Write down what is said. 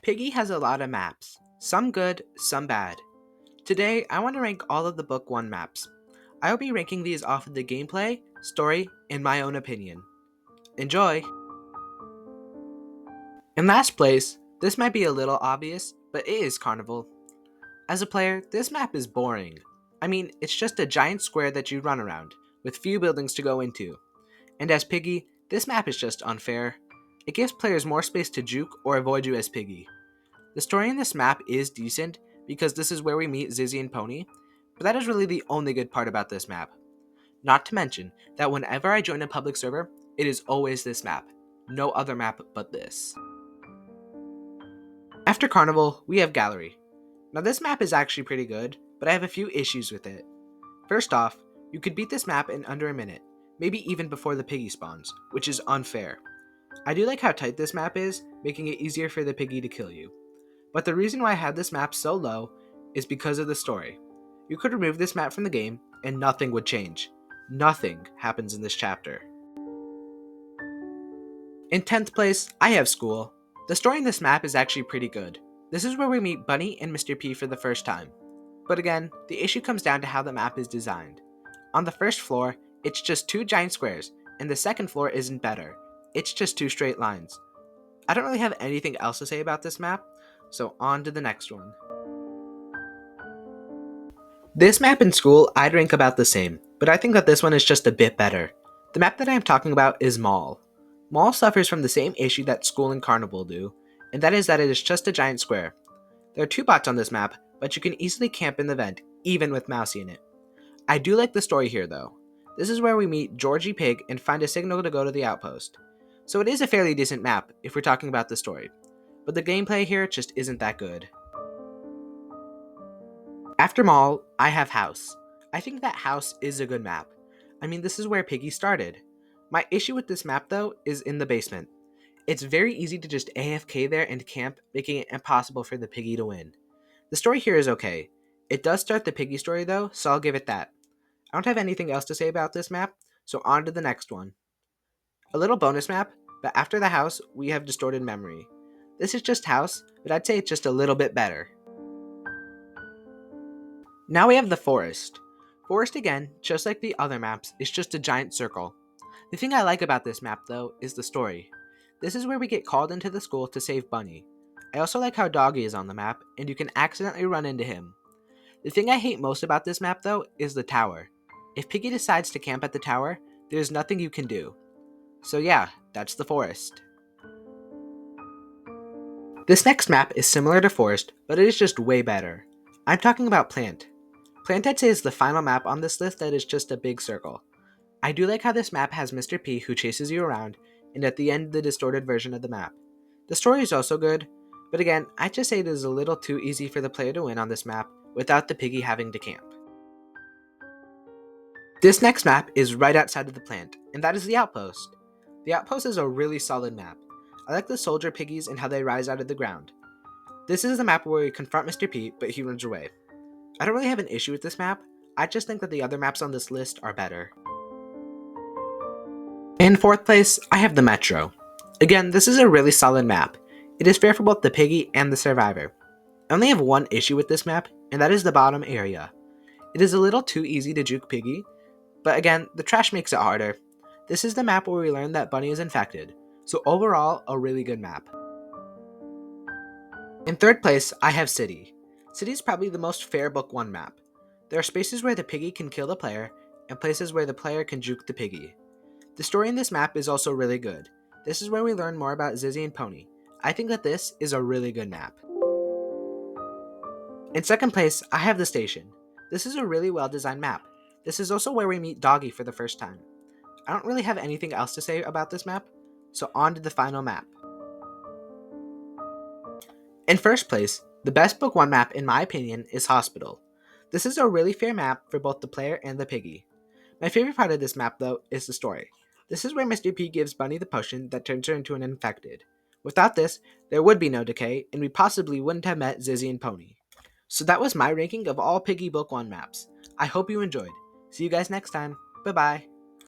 Piggy has a lot of maps, some good, some bad. Today, I want to rank all of the Book 1 maps. I will be ranking these off of the gameplay, story, and my own opinion. Enjoy! In last place, this might be a little obvious, but it is Carnival. As a player, this map is boring. I mean, it's just a giant square that you run around, with few buildings to go into. And as Piggy, this map is just unfair. It gives players more space to juke or avoid you as Piggy. The story in this map is decent because this is where we meet Zizzy and Pony, but that is really the only good part about this map. Not to mention that whenever I join a public server, it is always this map. No other map but this. After Carnival, we have Gallery. Now this map is actually pretty good, but I have a few issues with it. First off, you could beat this map in under a minute, maybe even before the Piggy spawns, which is unfair. I do like how tight this map is, making it easier for the Piggy to kill you. But the reason why I had this map so low is because of the story. You could remove this map from the game and nothing would change. Nothing happens in this chapter. In 10th place, I have School. The story in this map is actually pretty good. This is where we meet Bunny and Mr. P for the first time. But again, the issue comes down to how the map is designed. On the first floor, it's just two giant squares, and the second floor isn't better. It's just two straight lines. I don't really have anything else to say about this map, so on to the next one. This map in School I'd rank about the same, but I think that this one is just a bit better. The map that I am talking about is Mall. Mall suffers from the same issue that School and Carnival do, and that is that it is just a giant square. There are two bots on this map, but you can easily camp in the vent, even with Mousy in it. I do like the story here though. This is where we meet Georgie Pig and find a signal to go to the Outpost. So it is a fairly decent map if we're talking about the story, but the gameplay here just isn't that good. After Mall, I have House. I think that House is a good map. I mean, this is where Piggy started. My issue with this map though is in the basement. It's very easy to just AFK there and camp, making it impossible for the Piggy to win. The story here is okay. It does start the Piggy story though, so I'll give it that. I don't have anything else to say about this map, so on to the next one. A little bonus map, but after the House, we have Distorted Memory. This is just House, but I'd say it's just a little bit better. Now we have the Forest. Forest again, just like the other maps, is just a giant circle. The thing I like about this map though is the story. This is where we get called into the school to save Bunny. I also like how Doggy is on the map, and you can accidentally run into him. The thing I hate most about this map though is the tower. If Piggy decides to camp at the tower, there's nothing you can do. So yeah, that's the Forest. This next map is similar to Forest, but it is just way better. I'm talking about Plant. Plant I'd say is the final map on this list that is just a big circle. I do like how this map has Mr. P who chases you around, and at the end the distorted version of the map. The story is also good, but again, I'd just say it is a little too easy for the player to win on this map without the Piggy having to camp. This next map is right outside of the plant, and that is the Outpost. The Outpost is a really solid map. I like the soldier piggies and how they rise out of the ground. This is the map where we confront Mr. P, but he runs away. I don't really have an issue with this map, I just think that the other maps on this list are better. In 4th place, I have the Metro. Again, this is a really solid map. It is fair for both the Piggy and the Survivor. I only have one issue with this map, and that is the bottom area. It is a little too easy to juke Piggy, but again, the trash makes it harder. This is the map where we learn that Bunny is infected, so overall, a really good map. In 3rd place, I have City. City is probably the most fair Book 1 map. There are spaces where the Piggy can kill the player, and places where the player can juke the Piggy. The story in this map is also really good. This is where we learn more about Zizzy and Pony. I think that this is a really good map. In 2nd place, I have the Station. This is a really well designed map. This is also where we meet Doggy for the first time. I don't really have anything else to say about this map, so on to the final map. In 1st place, the best Book 1 map in my opinion is Hospital. This is a really fair map for both the player and the Piggy. My favorite part of this map though is the story. This is where Mr. P gives Bunny the potion that turns her into an infected. Without this, there would be no decay, and we possibly wouldn't have met Zizzy and Pony. So that was my ranking of all Piggy Book 1 maps. I hope you enjoyed. See you guys next time. Bye bye.